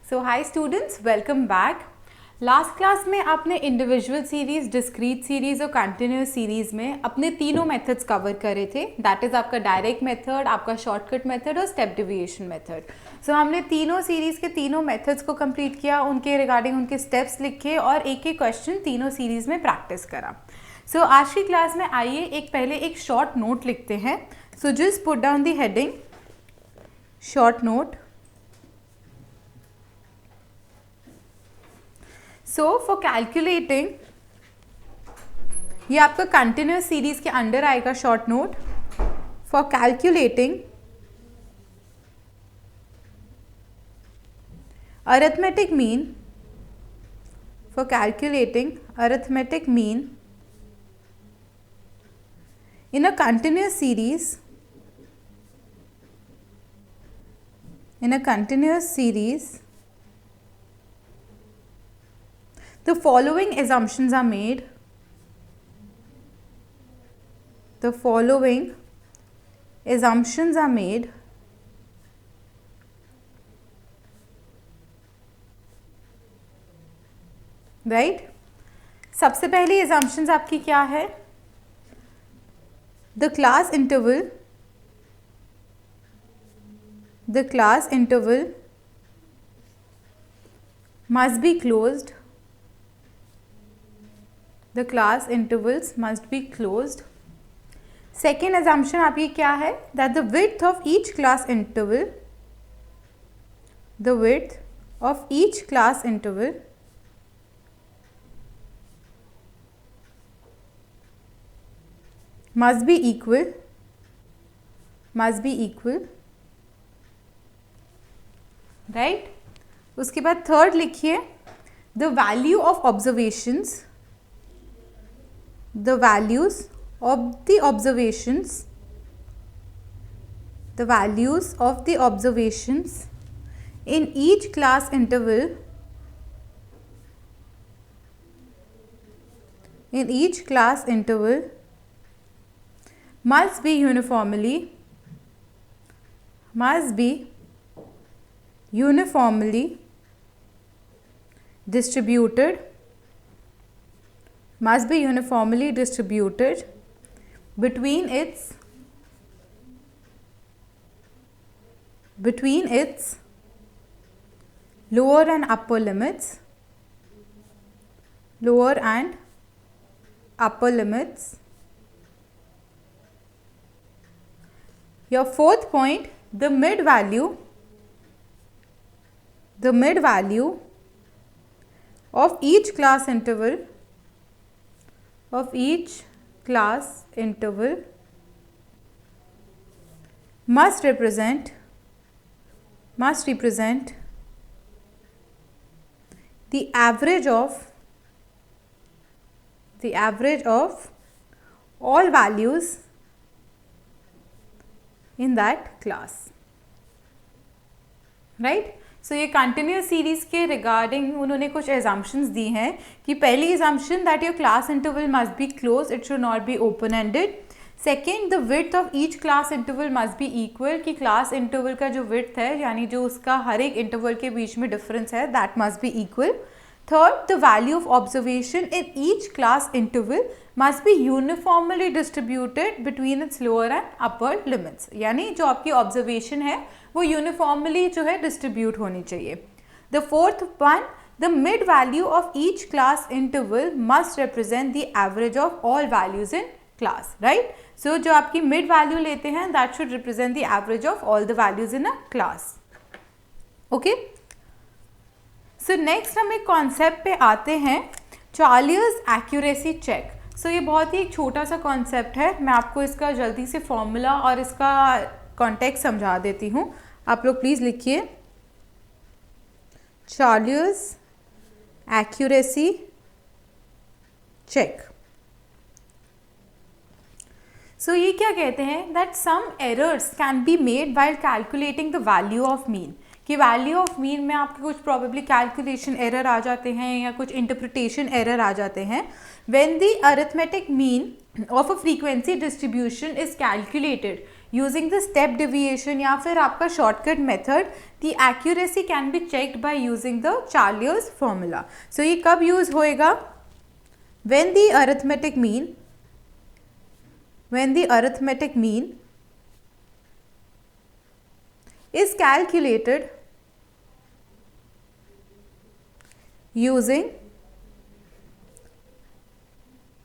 सो hi students, welcome back. Last class में आपने individual series, discrete series और continuous series में अपने तीनों मेथड्स कवर करे थे। दैट इज़ आपका डायरेक्ट मेथड, आपका शॉर्टकट मेथड और स्टेप डिविएशन मेथड। सो हमने तीनों सीरीज के तीनों मेथड्स को कंप्लीट किया, उनके रिगार्डिंग उनके स्टेप्स लिखे और एक एक क्वेश्चन तीनों सीरीज में प्रैक्टिस करा। सो आज की क्लास में आइए पहले एक शॉर्ट नोट लिखते हैं। सो just put down the heading short note. So for calculating, ये आपका कंटिन्यूस सीरीज के अंडर आएगा short note. For calculating arithmetic mean, for calculating arithmetic mean in a continuous series, the following assumptions are made. The following assumptions are made. Right? सबसे पहली assumptions आपकी क्या है? The class interval must be closed. The class intervals must be closed. Second assumption आपकी क्या है? That the width of each class interval must be equal. Right? उसके बाद थर्ड लिखिए, the values of the observations in each class interval must be uniformly distributed between its lower and upper limits. Your fourth point, the mid value of each class interval must represent the average of all values in that class. Right? So ये continuous series के regarding उन्होंने कुछ assumptions दी हैं कि पहली assumption that your class interval must be close, it should not be open ended. Second, the width of each class interval must be equal, कि class interval का जो विड्थ है यानी जो उसका हर एक इंटरवल के बीच में डिफरेंस है that must be equal. Third, the value of observation in each class interval must be uniformly distributed between its lower and upper limits. यानी जो आपकी observation है वो uniformly जो है distribute होनी चाहिए. The fourth one, the mid value of each class interval must represent the average of all values in class. Right? So जो आपकी mid value लेते हैं that should represent the average of all the values in a class. Okay? So next हम एक concept पे आते हैं, चार्लियर्स accuracy check. सो ये बहुत ही एक छोटा सा कॉन्सेप्ट है, मैं आपको इसका जल्दी से फॉर्मूला और इसका कॉन्टेक्स्ट समझा देती हूँ. आप लोग प्लीज़ लिखिए, चार्लियर्स एक्यूरेसी चेक. सो ये क्या कहते हैं, that some errors can be made while calculating the value of mean, कि वैल्यू ऑफ मीन में आपके कुछ प्रॉबेबली कैलकुलेशन एरर आ जाते हैं या कुछ इंटरप्रिटेशन एरर आ जाते हैं. When the arithmetic mean of a frequency distribution is calculated using the step deviation या फिर आपका shortcut method, the accuracy can be checked by using the Charlier's formula. So ये कब यूज होएगा? When the arithmetic mean is calculated using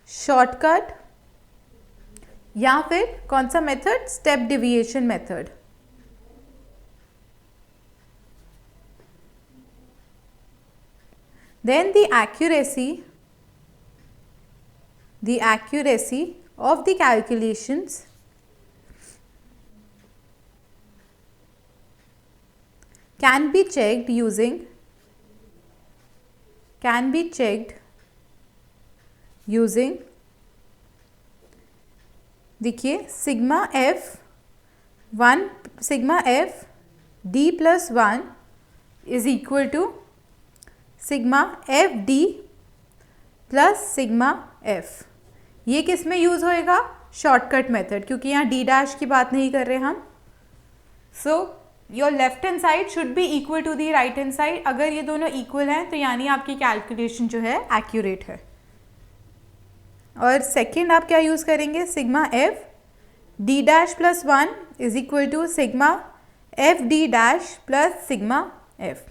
shortcut या फिर कौन सा method? Step deviation method. Then the accuracy of the calculations can be checked using देखिए sigma F d plus 1 is equal to sigma F d plus sigma f. ये किस में use होएगा? Shortcut method, क्योंकि यहाँ डी डैश की बात नहीं कर रहे हम. So your left hand side should be equal to the right hand side. अगर ये दोनों इक्वल हैं तो यानी आपकी कैलकुलेशन जो है एक्यूरेट है. और सेकेंड आप क्या यूज़ करेंगे? Sigma F D dash plus 1 is equal to sigma F D dash plus sigma f.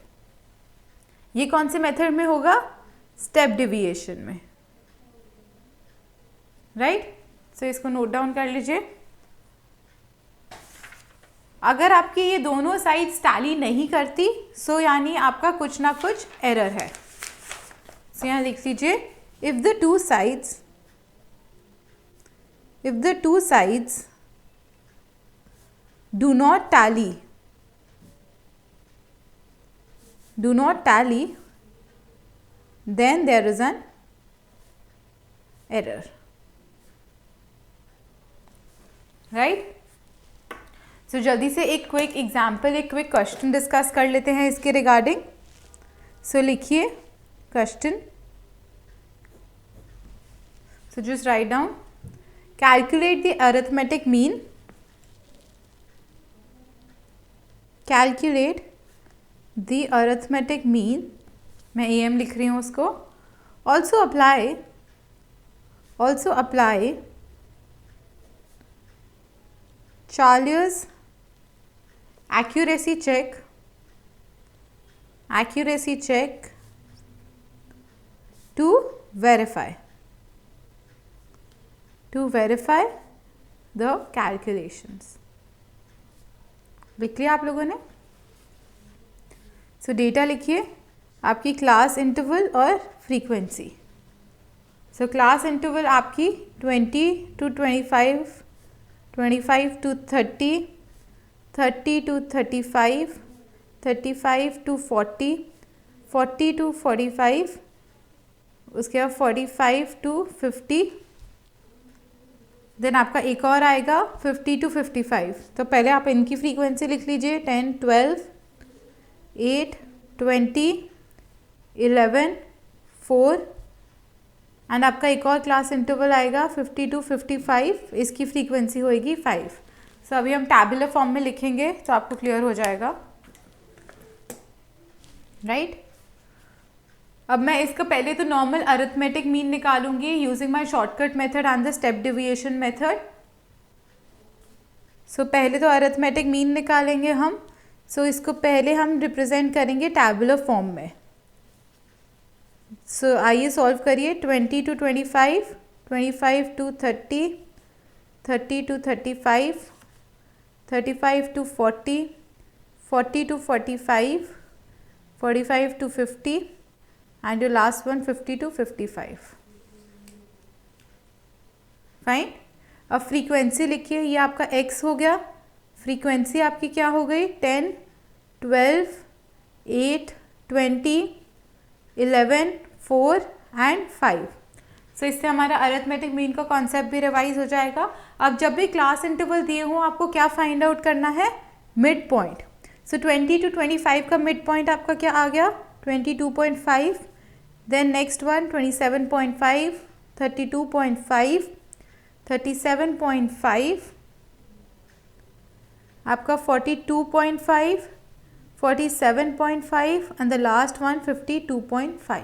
ये कौन से मेथड में होगा? स्टेप डिविएशन में. राइट. सो इसको नोट डाउन कर लीजिए. अगर आपकी ये दोनों साइड्स टैली नहीं करती सो यानी आपका कुछ ना कुछ एरर है. सो यहाँ लिख लीजिए if the two sides do not tally then there is an error. Right? सो जल्दी से एक क्विक एग्जाम्पल, एक क्विक क्वेश्चन डिस्कस कर लेते हैं इसके रिगार्डिंग. सो लिखिए question. So just write down calculate the arithmetic mean. Calculate the arithmetic mean, मैं AM लिख रही हूँ उसको. Also apply Charlier's accuracy check to verify the calculations. लिख लिया आप लोगों ने? सो डेटा लिखिए आपकी क्लास इंटरवल और फ्रीक्वेंसी. सो क्लास इंटरवल आपकी 20 to 25, 25 to 30, 30 to 35, 35 to 40, 40 to 45, उसके बाद 45 to 50. देन आपका एक और आएगा 50 to 55. तो पहले आप इनकी फ्रीक्वेंसी लिख लीजिए 10, 12, 8, 20, 11, 4 एंड आपका एक और क्लास इंटरवल आएगा 50 to 55. इसकी फ्रीक्वेंसी होएगी 5. सो अभी हम टैबुलर फॉर्म में लिखेंगे तो आपको क्लियर हो जाएगा. राइट. अब मैं इसका पहले तो नॉर्मल अरिथमेटिक मीन निकालूंगी using my shortcut method and the step deviation method. So पहले तो अरिथमेटिक मीन निकालेंगे हम. सो इसको पहले हम रिप्रेजेंट करेंगे टैबुलर फॉर्म में. सो आइए सॉल्व करिए. 20 to 25, 25 to 30, 30 to 35, 35 to 40, 40 to 45, 45 to 50 and your last one 50 to 55. Fine. अब फ्रीक्वेंसी लिखिए. ये आपका x हो गया. फ्रीक्वेंसी आपकी क्या हो गई? 10, 12, 8, 20, 11, 4 एंड 5. सो इससे हमारा अरिथमेटिक मीन का कॉन्सेप्ट भी रिवाइज हो जाएगा. अब जब भी क्लास इंटरवल दिए हों आपको क्या फाइंड आउट करना है? Mid point. सो 20 to 25 का मिड पॉइंट आपका क्या आ गया 22.5, देन नेक्स्ट वन 27.5, 32.5, 37.5, आपका 42.5, 47.5 and the last one 52.5,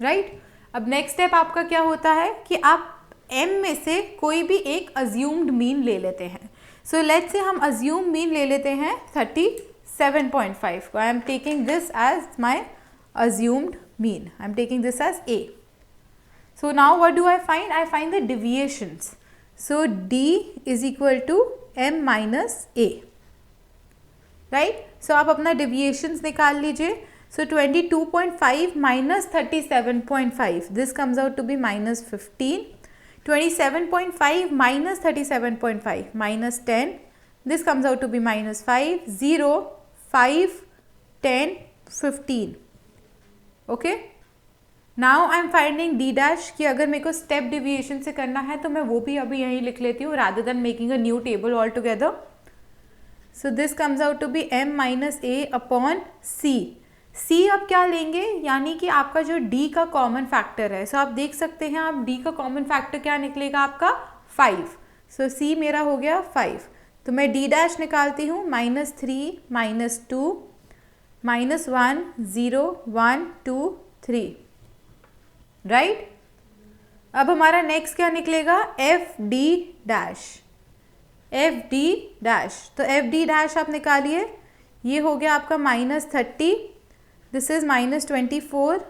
right. अब नेक्स्ट स्टेप आपका क्या होता है कि आप m में से कोई भी एक अज्यूम्ड मीन ले लेते हैं। सो लेट्स से हम अज्यूम मीन ले लेते हैं 37.5 को। I am taking this as my assumed mean, I am taking this as a. So now what do I find? I find the deviations. So d is equal to m minus a, right? So आप अपना deviations निकाल लीजिए. So 22.5 minus 37.5, this comes out to be minus 15. 27.5 minus 37.5 minus 10, this comes out to be minus 5, 0, 5, 10, 15. Okay? Now I am finding D dash कि अगर मेरे को step deviation से करना है तो मैं वो भी अभी यहीं लिख लेती हूँ rather than making a new table all together. So this comes out to be m minus A upon C. C अब क्या लेंगे, यानी कि आपका जो d का कॉमन फैक्टर है. सो आप देख सकते हैं आप d का कॉमन फैक्टर क्या निकलेगा आपका 5. सो c मेरा हो गया 5. तो मैं d डैश निकालती हूँ -3, -2, -1, 0, 1, 2, 3, राइट. अब हमारा नेक्स्ट क्या निकलेगा f D dash. F D dash, तो एफ डी डैश आप निकालिए. ये हो गया आपका -30, this is -24,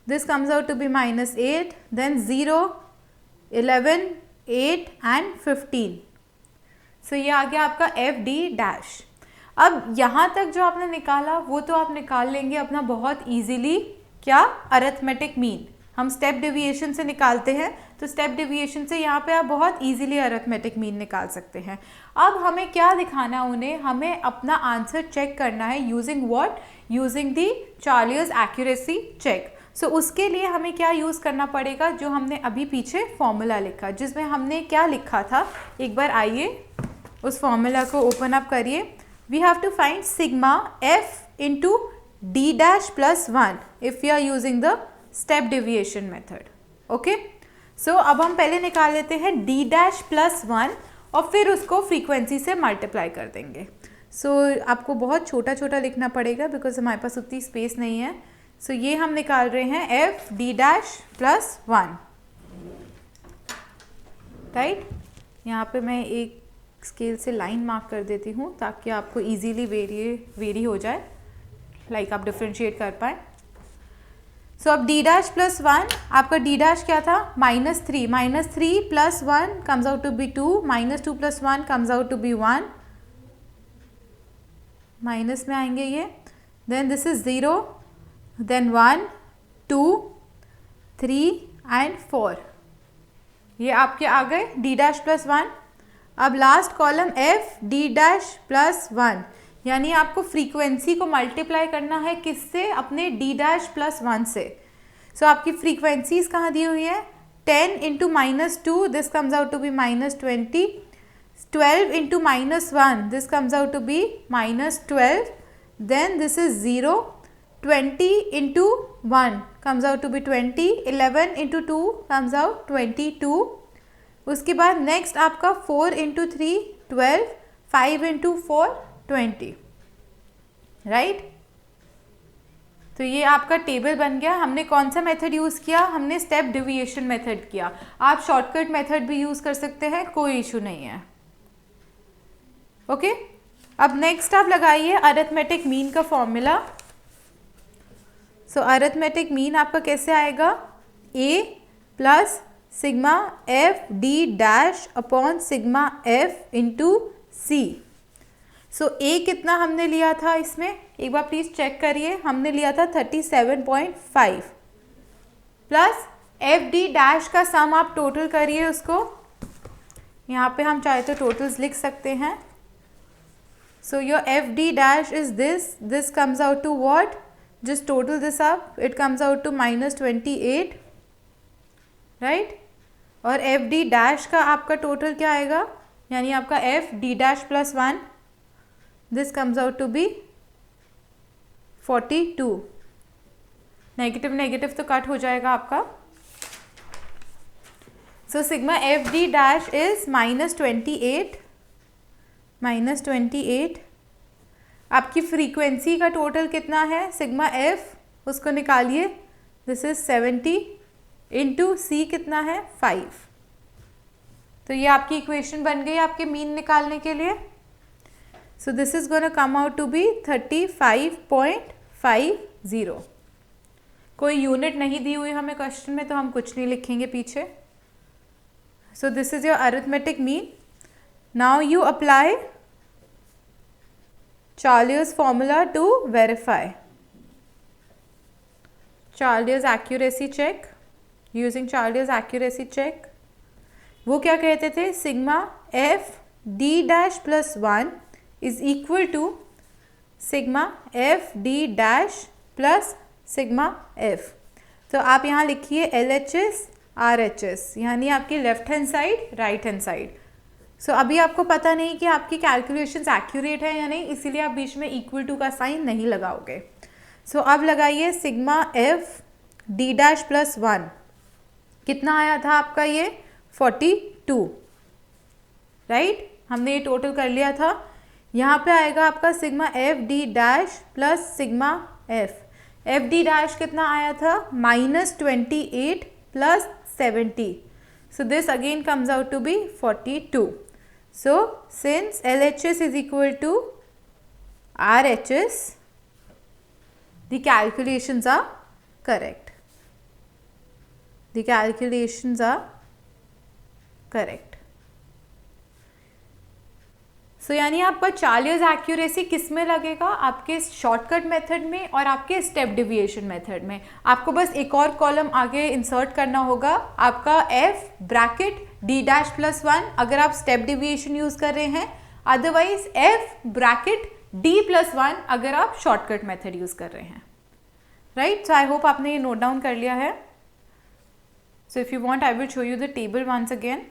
this comes out to be -8, then 0, 11, 8 and 15. So ये आ गया आपका एफ डी डैश. अब यहाँ तक जो आपने निकाला वो तो आप निकाल लेंगे अपना बहुत ईजिली. क्या, अरिथमेटिक मीन हम स्टेप डिविएशन से निकालते हैं, तो स्टेप डिविएशन से यहाँ पे आप बहुत इजीली अरिथमेटिक मीन निकाल सकते हैं. अब हमें क्या दिखाना है उन्हें, हमें अपना आंसर चेक करना है using what, using the Charlier's accuracy check. So उसके लिए हमें क्या यूज़ करना पड़ेगा, जो हमने अभी पीछे फॉर्मूला लिखा जिसमें हमने क्या लिखा था. एक बार आइए उस फॉर्मूला को ओपन अप करिए. We have to find sigma F into D dash plus 1 if you are using the step deviation method. Okay, so अब हम पहले निकाल लेते हैं d डैश प्लस 1 और फिर उसको फ्रीक्वेंसी से मल्टीप्लाई कर देंगे. सो आपको बहुत छोटा छोटा लिखना पड़ेगा बिकॉज हमारे पास उतनी स्पेस नहीं है. सो ये हम निकाल रहे हैं f d dash plus 1, right. यहाँ पे मैं एक स्केल से लाइन मार्क कर देती हूँ ताकि आपको इजीली वेरी हो जाए, लाइक आप डिफ्रेंशिएट कर पाए. सो अब d डैश प्लस 1, आपका d डैश क्या था -3, -3 plus 1 comes out to be 2, -2 plus 1 comes out to be 1, minus में आएंगे ये, then this is 0, then 1, 2, 3 and 4. ये आपके आ गए d डैश प्लस 1. अब last column f d dash plus 1, यानी आपको फ्रीक्वेंसी को मल्टीप्लाई करना है किससे, अपने d डैश प्लस 1 से. सो आपकी फ्रीक्वेंसीज कहाँ दी हुई है, 10 into -2 this comes out to be -20, 12 into -1 this comes out to be -12, then this is 0, 20 into 1 comes out to be 20, 11 into 2 comes out 22. उसके बाद नेक्स्ट आपका 4 इंटू 3 12, 5 इंटू 4 20, राइट. तो ये आपका टेबल बन गया. हमने कौन सा मेथड यूज़ किया, हमने स्टेप डिविएशन मेथड किया. आप शॉर्टकट मेथड भी यूज़ कर सकते हैं, कोई इशू नहीं है. ओके, अब नेक्स्ट आप लगाइए अरिथमेटिक मीन का फॉर्मूला. सो अरिथमेटिक मीन आपका कैसे आएगा, a plus sigma F D dash upon sigma F into c. So a कितना हमने लिया था इसमें, एक बार प्लीज़ चेक करिए. हमने लिया था 37.5 प्लस एफ डी डैश का सम आप टोटल करिए उसको. यहाँ पे हम चाहे तो टोटल्स लिख सकते हैं. So your f D dash is this comes out to what, just total this up, it comes out to -28, right. और एफ डी डैश का आपका टोटल क्या आएगा, यानी आपका f D dash plus 1, this comes out to be 42. Negative negative तो cut हो जाएगा आपका. So sigma F D dash is -28. आपकी फ्रीक्वेंसी का टोटल कितना है सिग्मा एफ, उसको निकालिए. दिस इज 70 इंटू सी कितना है 5. तो ये आपकी इक्वेशन बन गई आपके मीन निकालने के लिए. So this is gonna come out to be 35.50. कोई यूनिट नहीं दी हुई हमें क्वेश्चन में, तो हम कुछ नहीं लिखेंगे पीछे. सो this is your arithmetic mean. Now you apply Charlier's formula to verify. Charlier's accuracy check. Using Charlier's accuracy check. वो क्या कहते थे, sigma F D dash plus 1 is equal to sigma F D dash plus sigma F. तो आप यहाँ लिखिए L H S R H S, यानी आपकी left hand side right hand side. So अभी आपको पता नहीं कि आपकी कैलकुलेशंस एक्यूरेट है या नहीं, इसीलिए आप बीच में इक्वल टू का साइन नहीं लगाओगे. सो अब लगाइए sigma F D dash plus 1. कितना आया था आपका ये 42, राइट. हमने ये टोटल कर लिया था. यहाँ पे आएगा आपका sigma F D dash plus sigma F. F D dash कितना आया था -28 plus 70. So this again comes out to be 42. So since LHS is equal to RHS, the calculations are correct. The calculations are correct. सो यानी आपका चार्लियर्स accuracy किस में लगेगा, आपके shortcut method में और आपके स्टेप डिविएशन मेथड में. आपको बस एक और कॉलम आगे इंसर्ट करना होगा, आपका F bracket D dash plus 1 अगर आप स्टेप डिविएशन यूज कर रहे हैं, otherwise F bracket D plus 1 अगर आप शॉर्टकट मेथड यूज कर रहे हैं, राइट. सो आई होप आपने ये नोट डाउन कर लिया है. So if you want I will show you the table once again.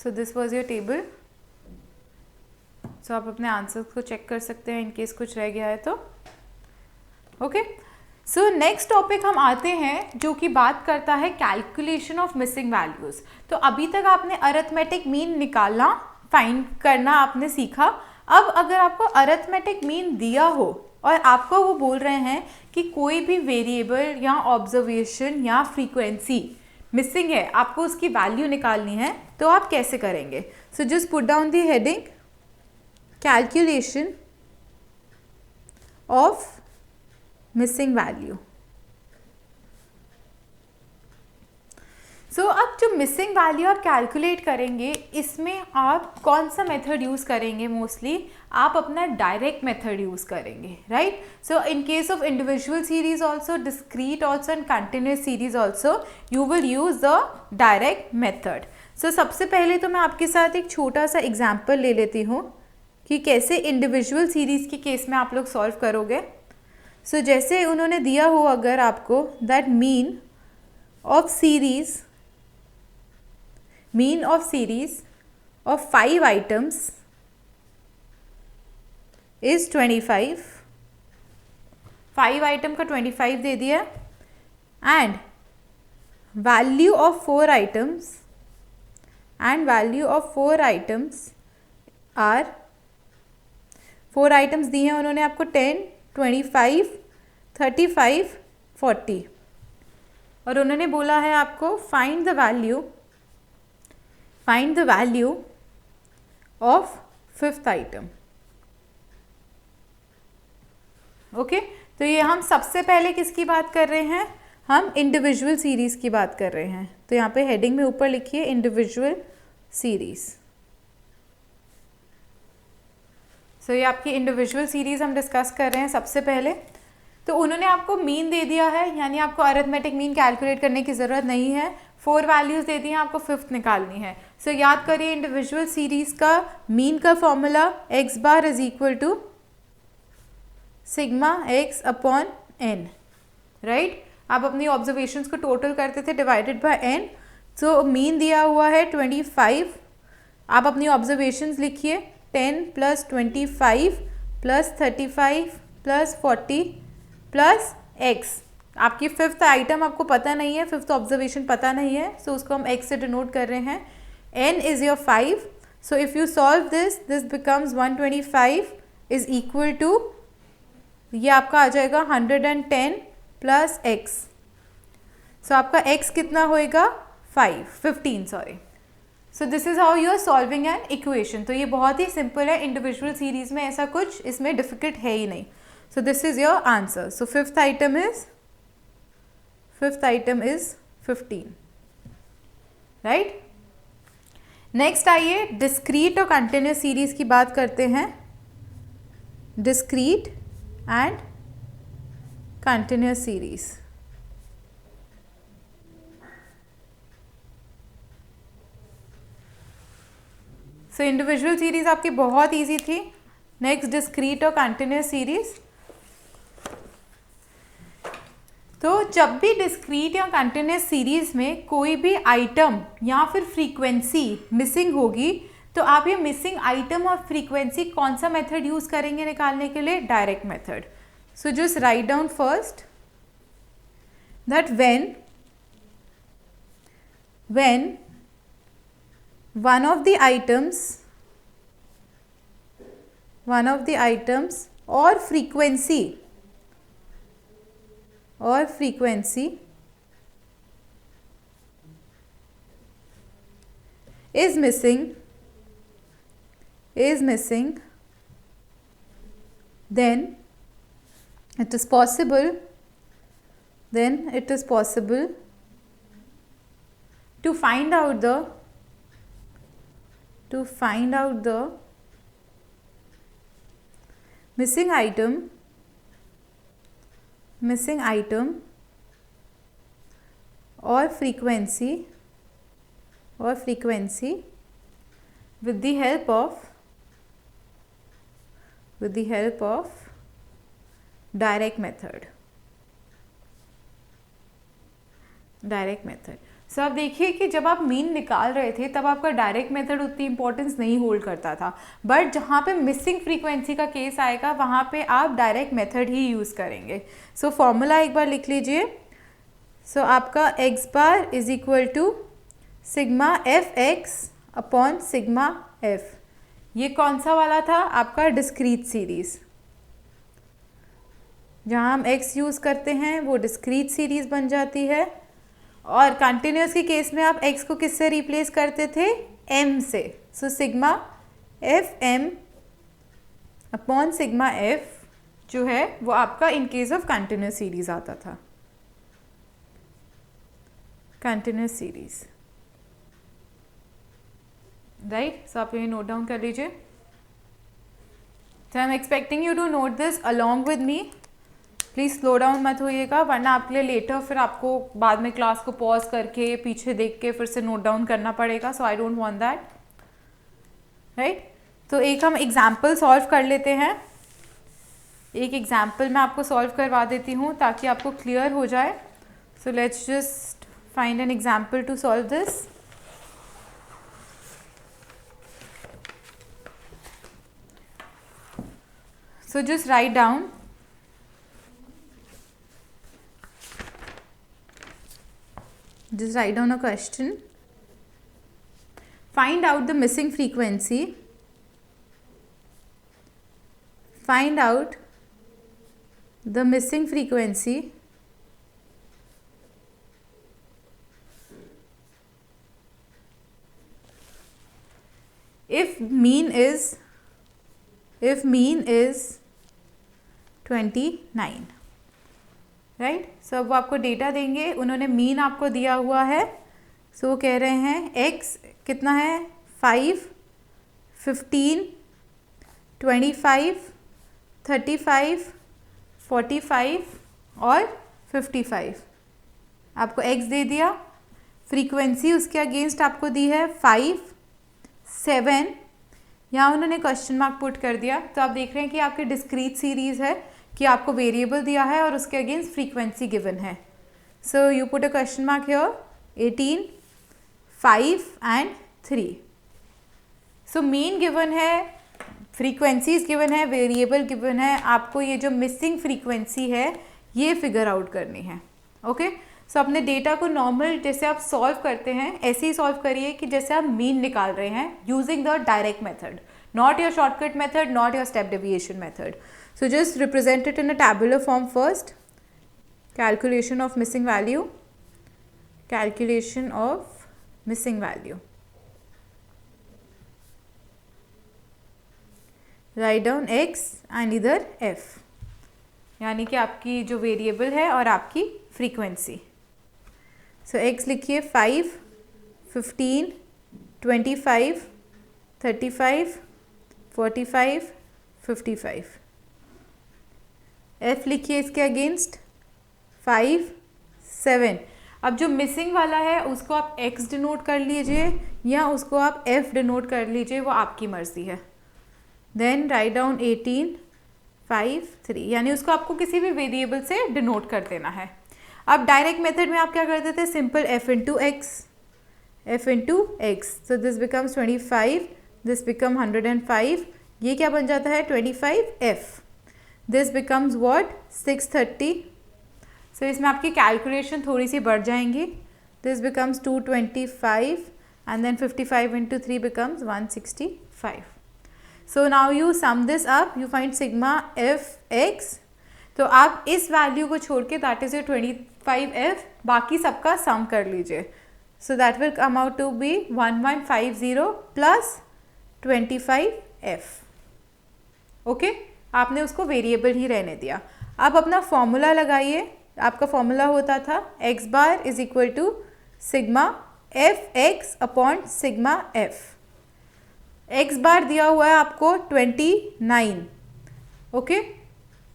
So this was your table. So आप अपने आंसर को चेक कर सकते हैं इनकेस कुछ रह गया है तो. ओके, सो नेक्स्ट टॉपिक हम आते हैं जो कि बात करता है कैलकुलेशन ऑफ मिसिंग वैल्यूज. तो अभी तक आपने अरिथमेटिक मीन निकालना फाइंड करना आपने सीखा. अब अगर आपको अरिथमेटिक मीन दिया हो और आपको वो बोल रहे हैं कि कोई भी वेरिएबल या ऑब्जर्वेशन या फ्रीक्वेंसी मिसिंग है, आपको उसकी वैल्यू निकालनी है, तो आप कैसे करेंगे. So just put down the heading calculation of missing value. So अब जो मिसिंग वैल्यू आप कैलकुलेट करेंगे, इसमें आप कौन सा मेथड यूज़ करेंगे. मोस्टली आप अपना डायरेक्ट मेथड यूज़ करेंगे, right. So in case of individual series also, discrete also and continuous series also, you will use the direct method. So सबसे पहले तो मैं आपके साथ एक छोटा सा एग्जाम्पल ले लेती हूँ कि कैसे इंडिविजुअल सीरीज़ के केस में आप लोग सॉल्व करोगे. सो जैसे उन्होंने दिया हो अगर आपको that mean of series of 5 items is 25. 5 item का 25 दे दिया. And value of 4 items are 4 items दिए हैं उन्होंने आपको 10, 25, 35, 40. और उन्होंने बोला है आपको find the value of 5th item. Okay, तो ये हम सबसे पहले किसकी बात कर रहे हैं, हम इंडिविजुअल सीरीज की बात कर रहे हैं. तो यहाँ पे हेडिंग में ऊपर लिखिए इंडिविजुअल सीरीज. सो ये आपकी इंडिविजुअल सीरीज हम डिस्कस कर रहे हैं सबसे पहले. तो उन्होंने आपको मीन दे दिया है, यानी आपको अरिथमेटिक मीन कैलकुलेट करने की ज़रूरत नहीं है. 4 वैल्यूज़ दे दी हैं, आपको 5th निकालनी है. सो याद करिए इंडिविजुअल सीरीज़ का मीन का formula x bar is equal to sigma x upon n, right. आप अपनी ऑब्जर्वेशंस को टोटल करते थे divided by n. So mean दिया हुआ है 25 आप अपनी ऑब्जर्वेशंस लिखिए। 10 + 25 + 35 + 40 + x। आपकी फिफ्थ आइटम आपको पता नहीं है, फिफ्थ ऑब्जर्वेशन पता नहीं है, सो उसको हम x से डिनोट कर रहे हैं। n is your 5, so if you solve this becomes 125 is equal to, ये आपका आ जाएगा 110 + x। सो आपका x कितना होएगा 15 sorry. So this is how you are solving an equation. तो ये बहुत ही सिंपल है, इंडिविजुअल सीरीज में ऐसा कुछ इसमें डिफिकल्ट है ही नहीं। So this is your answer. So fifth item is 15, right. Next आइए डिस्क्रीट और कंटिन्यूस सीरीज की बात करते हैं। Discrete and continuous series. So individual series आपकी बहुत इजी थी। नेक्स्ट डिस्क्रीट और कंटिन्यूस सीरीज। तो जब भी डिस्क्रीट या कंटिन्यूस सीरीज में कोई भी आइटम या फिर फ्रीक्वेंसी मिसिंग होगी, तो आप ये मिसिंग आइटम और फ्रीक्वेंसी कौन सा मेथड यूज करेंगे निकालने के लिए? Direct method. So just write down first that when one of the items or frequency is missing, then it is possible to find out the missing item or frequency with the help of direct method। सो अब देखिए कि जब आप mean निकाल रहे थे तब आपका डायरेक्ट मेथड उतनी इंपॉर्टेंस नहीं होल्ड करता था, बट जहाँ पे मिसिंग फ्रीक्वेंसी का केस आएगा वहाँ पे आप डायरेक्ट मेथड ही यूज़ करेंगे। सो फॉर्मूला एक बार लिख लीजिए। सो आपका x bar is equal to sigma fx upon sigma f। ये कौन सा वाला था? आपका डिस्क्रीट सीरीज। जहाँ हम x यूज़ करते हैं वो डिस्क्रीट सीरीज बन जाती है, और कंटिन्यूस के केस में आप x को किससे रिप्लेस करते थे? m से। So sigma f m upon sigma f जो है वो आपका in case of continuous series आता था। Continuous series, right. सो आप ये नोट डाउन कर लीजिए। So I am expecting you to note this along with me. Please slow down मत होइएगा, वरना आपके लिए लेटर फिर आपको बाद में क्लास को पॉज करके पीछे देख के फिर से नोट डाउन करना पड़ेगा। So I don't want that, right. तो एक हम एग्जाम्पल सॉल्व कर लेते हैं। एक एग्जाम्पल मैं आपको सॉल्व करवा देती हूँ ताकि आपको क्लियर हो जाए। So let's just find an example to solve this. So just write down a question. Find out the missing frequency. Find out the missing frequency if mean is 29, right. So अब वो आपको data देंगे, उन्होंने mean आपको दिया हुआ है। सो वो कह रहे हैं x कितना है? 5, 15, 25, 35, 45 और 55। आपको x दे दिया, फ्रीक्वेंसी उसके अगेंस्ट आपको दी है 5, 7, यहाँ उन्होंने क्वेश्चन मार्क पुट कर दिया। तो आप देख रहे हैं कि आपकी डिस्क्रीट सीरीज है कि आपको वेरिएबल दिया है और उसके अगेंस्ट फ्रीक्वेंसी गिवन है। So you put a question mark here, 18, 5 and 3। So mean given है, फ्रीक्वेंसीज गिवन है, वेरिएबल गिवन है, आपको ये जो मिसिंग फ्रीक्वेंसी है ये फिगर आउट करनी है। ओके, सो अपने डेटा को नॉर्मल जैसे आप सॉल्व करते हैं ऐसे ही सॉल्व करिए कि जैसे आप मीन निकाल रहे हैं using the direct method, not your shortcut method, not your step deviation method. So just represent it in a tabular form first, calculation of missing value, calculation of missing value, write down x and either f, यानी कि आपकी जो variable है और आपकी frequency. सो x लिखिए 5, 15, 25, 35, 45, 55। f लिखिए इसके अगेंस्ट 5, 7। अब जो मिसिंग वाला है उसको आप x डिनोट कर लीजिए या उसको आप f डिनोट कर लीजिए, वो आपकी मर्जी है। देन राइट डाउन 18, 5, 3, यानी उसको आपको किसी भी वेरिएबल से डिनोट कर देना है। अब डायरेक्ट मेथड में आप क्या करते थे, simple f into x, so this becomes 25, this become 105, ये क्या बन जाता है 25f, दिस बिकम्स व्हाट 630। सो इसमें आपकी कैलकुलेशन थोड़ी सी बढ़ जाएंगी, this becomes 225 and then 55 into 3 becomes 165। So now you sum this up, you find sigma f x. तो आप इस वैल्यू को छोड़ के दैट इज योर 25f, बाकी सबका सम कर लीजिए। So that will come out to be 1150 plus 25f। Okay, आपने उसको वेरिएबल ही रहने दिया। अब अपना फॉर्मूला लगाइए, आपका फॉर्मूला होता था x bar is equal to sigma f x upon sigma f. x bar दिया हुआ है आपको 29, ओके,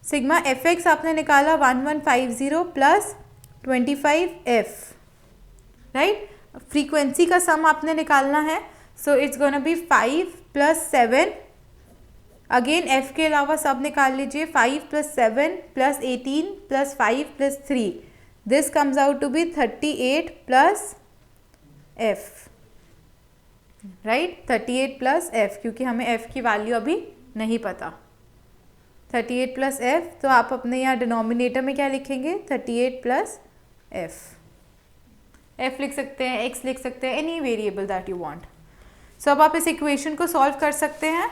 सिग्मा एफ एक्स आपने निकाला 1150 प्लस 25f, राइट। फ्रीक्वेंसी का सम आपने निकालना है, so it's gonna be 5 plus 7, again f के अलावा सब निकाल लीजिए, 5 plus 7 plus 18 plus 5 plus 3, this comes out to be 38 plus f, right, 38 plus f, क्योंकि हमें f की वैल्यू अभी नहीं पता। 38 प्लस f, तो आप अपने यहाँ डिनोमिनेटर में क्या लिखेंगे 38 प्लस f लिख सकते हैं, x लिख सकते हैं, any variable that you want. So अब आप इस इक्वेशन को सॉल्व कर सकते हैं।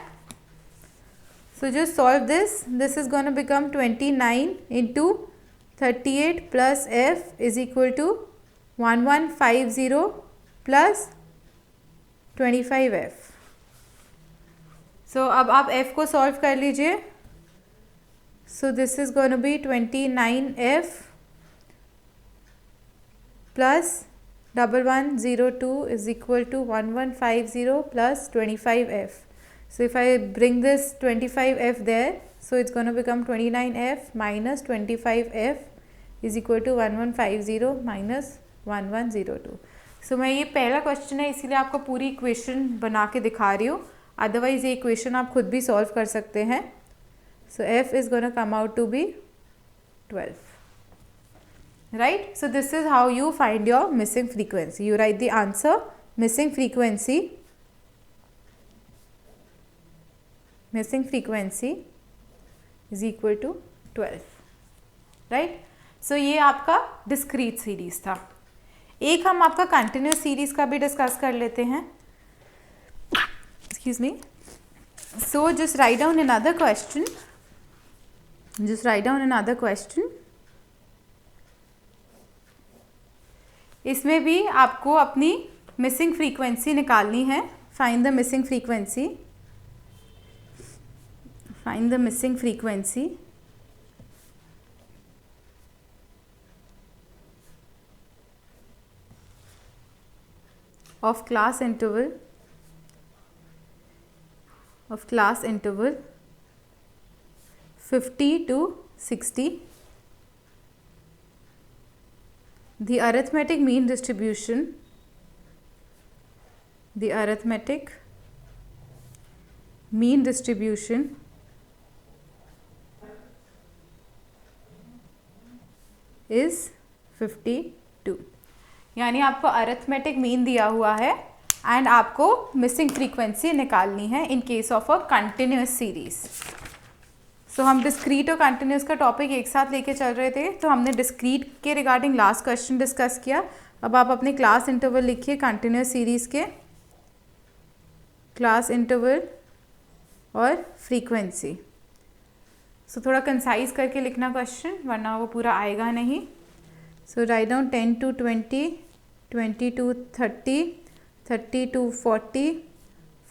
So just solve this. This is going to become 29 into 38 plus f is equal to 1150 plus 25f. So अब आप f को solve कर लीजिए। So this is going to be 29f plus 1102 is equal to 1150 plus 25f. So if I bring this 25f there, so it's going to become 29f minus 25f is equal to 1150 minus 1102. So मैं ये पहला question है इसीलिए आपको पूरी equation बना के दिखा रही हूँ, अदरवाइज ये इक्वेशन आप खुद भी सॉल्व कर सकते हैं। So f is going to come out to be 12, right? So this is how you find your missing frequency. You write the answer, missing frequency is equal to 12, right? So ये आपका discrete series था। एक हम आपका continuous series का भी discuss कर लेते हैं। Excuse me. सो just write down another question, इसमें भी आपको अपनी मिसिंग फ्रीक्वेंसी निकालनी है। Find the missing frequency, find the missing frequency of class interval 50 to 60, the arithmetic mean distribution is 52। यानी आपको अरिथमेटिक मीन दिया हुआ है एंड आपको मिसिंग फ्रीक्वेंसी निकालनी है in case of a continuous series. So हम डिस्क्रीट और कंटिन्यूस का टॉपिक एक साथ लेके चल रहे थे, तो हमने डिस्क्रीट के रिगार्डिंग लास्ट क्वेश्चन डिस्कस किया। अब आप अपने क्लास इंटरवल लिखिए कंटिन्यूस सीरीज के, क्लास इंटरवल और फ्रीक्वेंसी। सो थोड़ा कंसाइज करके लिखना क्वेश्चन, वरना वो पूरा आएगा नहीं। सो write down 10 to 20, 20 to 30, 30 to 40,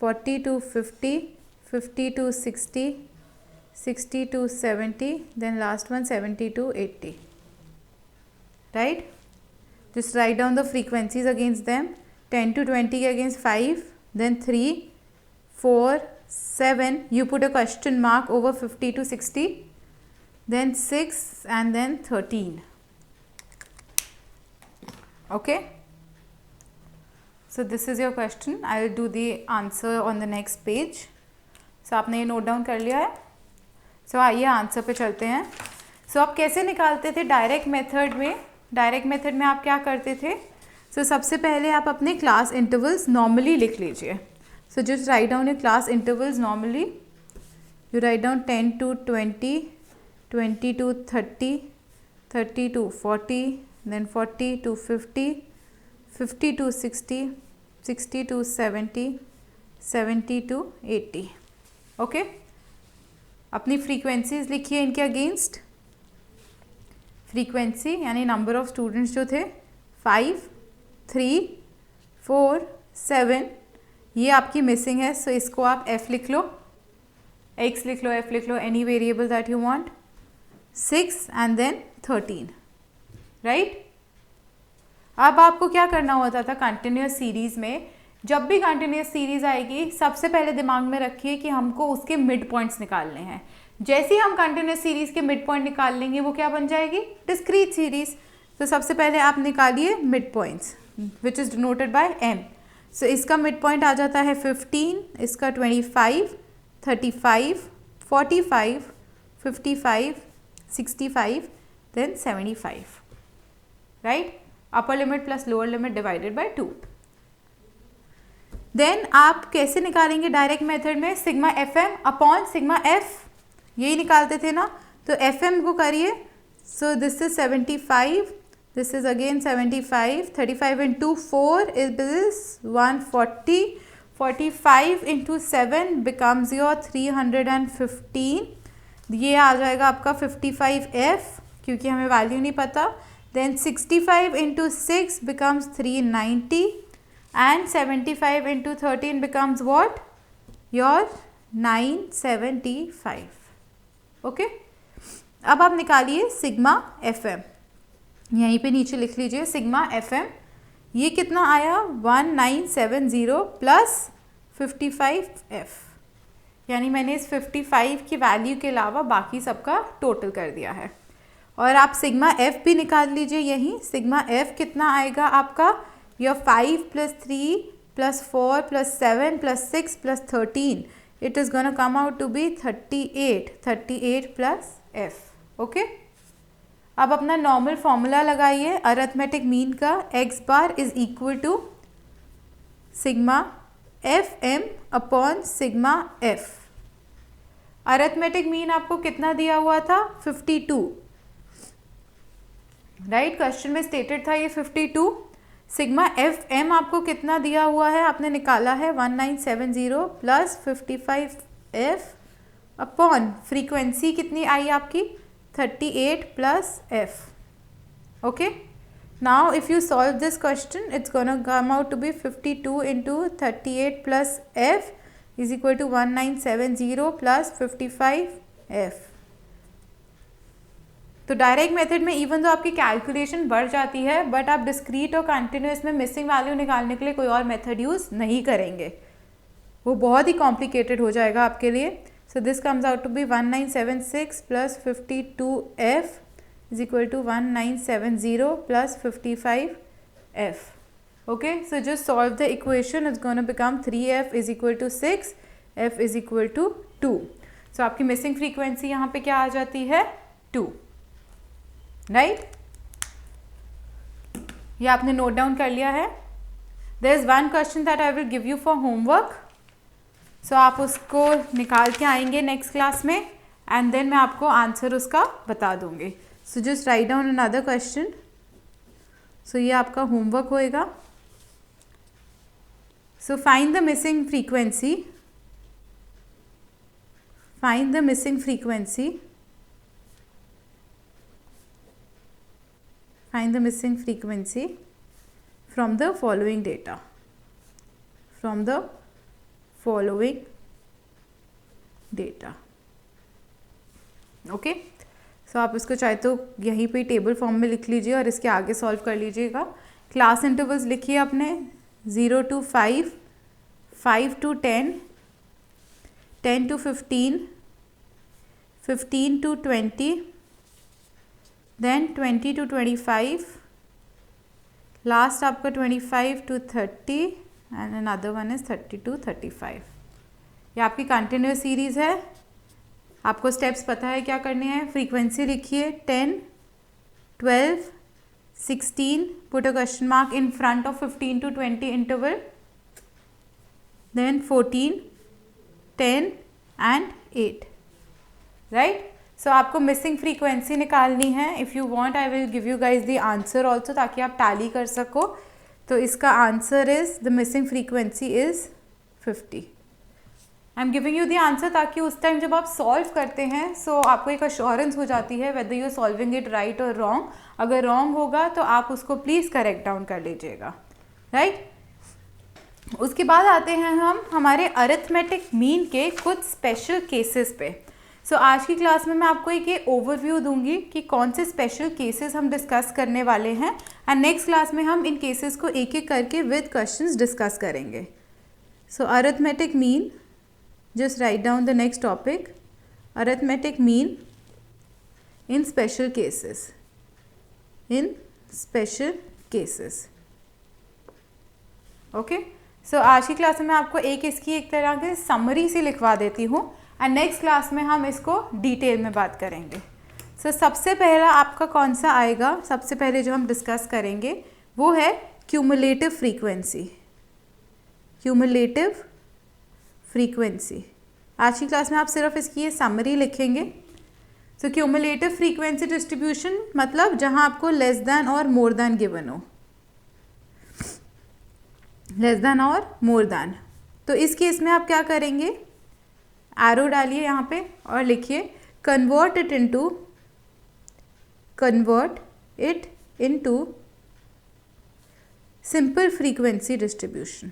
40 to 50, 50 to 60, 60 to 70, then last one 70 to 80. Right? Just write down the frequencies against them. 10 to 20 against 5, then 3, 4, 7. You put a question mark over 50 to 60, then 6 and then 13. Okay? So this is your question. I will do the answer on the next page. So आपने ये note down कर लिया है? सो आइए answer पे चलते हैं। सो आप कैसे निकालते थे डायरेक्ट मेथड में? डायरेक्ट मेथड में आप क्या करते थे? सो सबसे पहले आप अपने क्लास इंटरवल्स नॉर्मली लिख लीजिए। सो just write down your class intervals normally. You write down 10 to 20, 20 to 30, 30 to 40, then 40 to 50, 50 to 60, 60 to 70, 70 to 80. Okay? अपनी फ्रीक्वेंसीज लिखिए इनके अगेंस्ट। फ्रीक्वेंसी यानी नंबर ऑफ स्टूडेंट्स जो थे 5, 3, 4, 7, ये आपकी मिसिंग है। सो इसको आप f लिख लो, x लिख लो, f लिख लो, any variable that you want. 6 and then 13, right? अब आपको क्या करना होता था कंटिन्यूस सीरीज में? जब भी कंटिन्यूस सीरीज आएगी सबसे पहले दिमाग में रखिए कि हमको उसके मिड पॉइंट्स निकालने हैं। जैसे ही हम कंटिन्यूस सीरीज के मिड पॉइंट निकाल लेंगे वो क्या बन जाएगी? Discrete series. तो सबसे पहले आप निकालिए mid points which is denoted by m। सो इसका मिड पॉइंट आ जाता है 15, इसका 25, 35, 45, 55, 65, then 75, right? Upper limit plus lower limit divided by 2। Then आप कैसे निकालेंगे डायरेक्ट मेथड में? Sigma f m upon sigma f, यही निकालते थे ना? तो एफ एम को करिए। So this is 75, this is again 75, 35 into 4 is 140, 45 into 7 becomes your 315। ये आ जाएगा आपका 55f, क्योंकि हमें वैल्यू नहीं पता। Then 65 into 6 becomes 390 and 75 into 13 becomes what? Your 975. Okay? अब आप निकालिए सिग्मा एफ एम, यहीं पे नीचे लिख लीजिए सिग्मा एफ एम। ये कितना आया? 1970 प्लस 55f, यानी मैंने इस 55 की वैल्यू के अलावा बाकी सबका टोटल कर दिया है। और आप सिग्मा एफ भी निकाल लीजिए यहीं। सिग्मा एफ कितना आएगा आपका? Your 5 plus 3 plus 4 plus 7 plus 6 plus 13. It is going to come out to be 38. 38 plus f. Okay? अब अपना नॉर्मल फॉर्मूला लगाइए अरिथमेटिक मीन का। x bar is equal to sigma f m upon sigma f. Arithmetic mean आपको कितना दिया हुआ था? 52, right? Question में स्टेटेड था ये 52। सिग्मा एफ एम आपको कितना दिया हुआ है? आपने निकाला है 1970 प्लस 55f अपॉन फ्रीक्वेंसी कितनी आई आपकी? 38 plus f। Okay? Now if you solve this question it's gonna come out to be 52 into 38 plus f is equal to 1970 plus 55f। तो डायरेक्ट मेथड में इवन तो आपकी कैलकुलेशन बढ़ जाती है, बट आप डिस्क्रीट और कंटिन्यूस में मिसिंग वैल्यू निकालने के लिए कोई और मेथड यूज़ नहीं करेंगे, वो बहुत ही कॉम्प्लिकेटेड हो जाएगा आपके लिए। So this comes out to be 1976 plus 52f is equal to 1970 plus 55f। Okay? So just solve the equation, it's gonna become 3f is equal to 6, f is equal to 2। So आपकी missing frequency यहाँ पे क्या आ जाती है? 2, right? ये आपने note down कर लिया है। There is one question that I will give you for homework, so आप उसको निकाल के आएंगे नेक्स्ट क्लास में एंड देन मैं आपको आंसर उसका बता दूंगी. So just write down another question. So ये आपका होमवर्क होएगा. So find the missing frequency. Find the missing frequency. Find the missing frequency from the following data. From the following data. Okay, so आप इसको चाहे तो यहीं पे table form में लिख लीजिए और इसके आगे सॉल्व कर लीजिएगा. क्लास इंटरवल्स लिखिए अपने 0 to 5, 5 to 10, 10 to 15, 15 to 20, then 20 to 25, last आपका 25 to 30 and another one is 30 to 35. ये आपकी कंटिन्यूस सीरीज है. आपको स्टेप्स पता है क्या करने हैं. फ्रीक्वेंसी लिखिए 10, 12, 16, put a question mark in front of 15 to 20 interval, then 14, 10 and 8. Right. So आपको मिसिंग फ्रीक्वेंसी निकालनी है. If you want I will give you guys the answer also, ताकि आप टैली कर सको. तो इसका आंसर is the missing frequency is 50. I am giving you the answer ताकि उस टाइम जब आप सॉल्व करते हैं सो आपको एक अश्योरेंस हो जाती है whether you are solving it right और रॉन्ग. अगर रॉन्ग होगा तो आप उसको प्लीज़ करेक्ट डाउन कर लीजिएगा. राइट. उसके बाद आते हैं हम हमारे अरिथमेटिक मीन के कुछ स्पेशल केसेस पे. सो आज की क्लास में मैं आपको एक ये ओवरव्यू दूंगी कि कौन से स्पेशल केसेस हम डिस्कस करने वाले हैं एंड नेक्स्ट क्लास में हम इन केसेस को एक एक करके विद क्वेश्चंस डिस्कस करेंगे. So arithmetic mean, just write down the next topic, arithmetic mean in special cases. In special cases. Okay. So आज की क्लास में मैं आपको इसकी एक तरह की समरी सी लिखवा देती हूँ एंड नेक्स्ट क्लास में हम इसको डिटेल में बात करेंगे. सो सबसे पहला आपका कौन सा आएगा. सबसे पहले जो हम डिस्कस करेंगे वो है क्यूमुलेटिव फ्रीक्वेंसी. Cumulative frequency. आज की क्लास में आप सिर्फ इसकी ये समरी लिखेंगे. सो क्यूमुलेटिव फ्रीक्वेंसी डिस्ट्रीब्यूशन मतलब जहां आपको लेस देन और मोर देन गिवन हो. लेस देन और मोर देन. तो इस केस में आप क्या करेंगे, एरो डालिए यहाँ पे और लिखिए convert it into simple frequency distribution.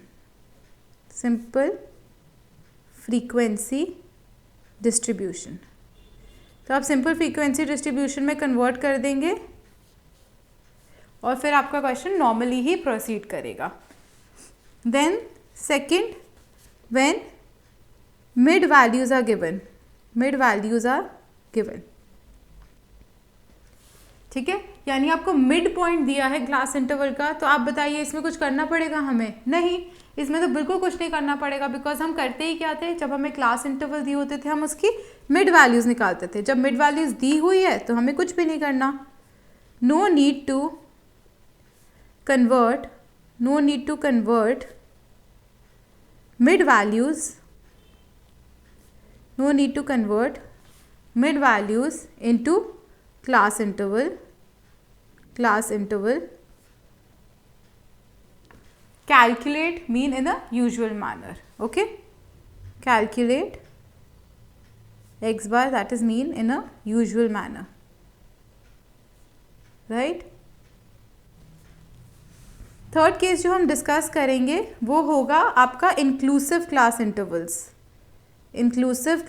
Simple frequency distribution. तो आप सिंपल फ्रीक्वेंसी डिस्ट्रीब्यूशन में कन्वर्ट कर देंगे और फिर आपका क्वेश्चन नॉर्मली ही प्रोसीड करेगा. Then second, when mid values are given. Mid values are given. ठीक है, यानी आपको मिड पॉइंट दिया है क्लास इंटरवल का. तो आप बताइए इसमें कुछ करना पड़ेगा हमें? नहीं, इसमें तो बिल्कुल कुछ नहीं करना पड़ेगा. बिकॉज हम करते ही क्या थे, जब हमें क्लास इंटरवल दिए होते थे हम उसकी मिड वैल्यूज निकालते थे. जब मिड वैल्यूज दी हुई है तो हमें कुछ भी नहीं करना. No need to convert mid values into class interval. Calculate mean in a usual manner. Okay, calculate x bar, that is mean in a usual manner. Right. Third case जो हम डिस्कस करेंगे वो होगा आपका inclusive class intervals. Inclusive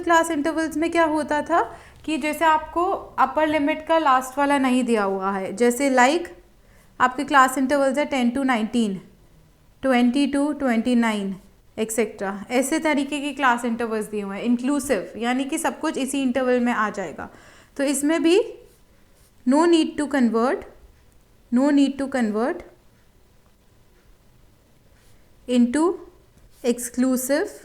class intervals में क्या होता था कि जैसे आपको अपर लिमिट का लास्ट वाला नहीं दिया हुआ है, जैसे लाइक आपके क्लास इंटरवल्स है 10 to 19, 20 to 29 एक्सेट्रा. ऐसे तरीके की क्लास इंटरवल्स दिए हुए हैं इंक्लूसिव, यानी कि सब कुछ इसी इंटरवल में आ जाएगा. तो इसमें भी no need to convert into exclusive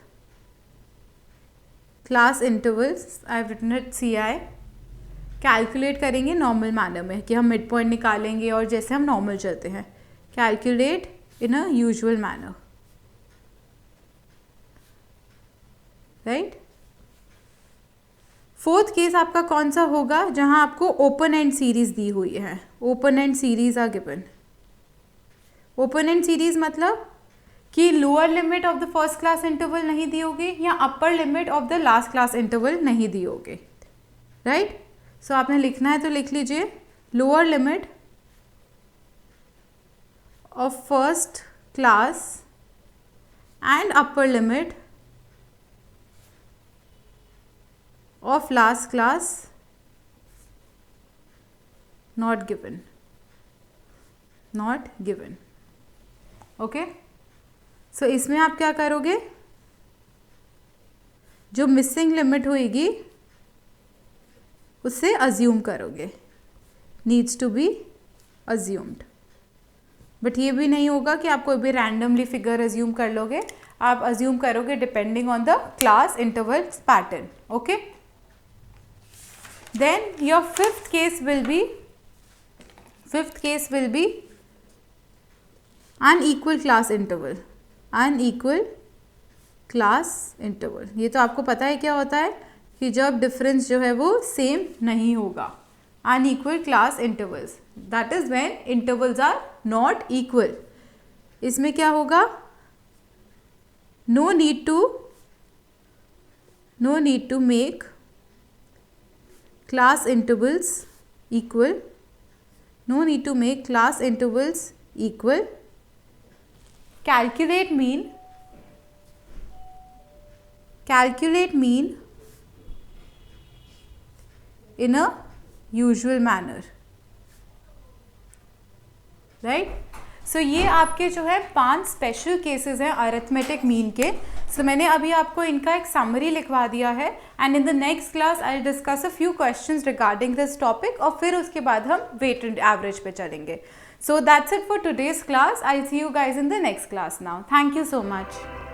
class intervals. I have written it CI, calculate करेंगे नॉर्मल मैनर में कि हम मिड पॉइंट निकालेंगे और जैसे हम नॉर्मल चलते हैं. Calculate in a usual manner, right. Fourth case आपका कौन सा होगा, जहां आपको ओपन एंड सीरीज दी हुई है. Open end series are given. Open end series मतलब कि lower limit of the first class interval नहीं दी होगी या upper limit of the last class interval नहीं दी होगी, राइट. सो आपने लिखना है तो लिख लीजिए lower limit of first class and upper limit of last class not given, not given. Okay, so इसमें आप क्या करोगे, जो मिसिंग लिमिट होएगी उससे अज्यूम करोगे, needs to be assumed. But ये भी नहीं होगा कि आप कोई भी रैंडमली फिगर अज्यूम कर लोगे, आप अज्यूम करोगे depending on the class interval pattern. Okay, then your fifth case will be unequal class interval. unequal class interval, ये तो आपको पता है क्या होता है कि जब डिफरेंस जो है वो सेम नहीं होगा. unequal class intervals, that is when intervals are not equal. इसमें क्या होगा, no need to make class intervals equal. No need to make class intervals equal. Calculate mean in a usual manner, right. सो ये आपके जो है 5 special cases हैं arithmetic mean के. सो मैंने अभी आपको इनका एक समरी लिखवा दिया है and in the next class I will discuss a few questions regarding this topic और फिर उसके बाद हम वेटेड एवरेज पे चलेंगे. So that's it for today's class. I see you guys in the next class now. Thank you so much.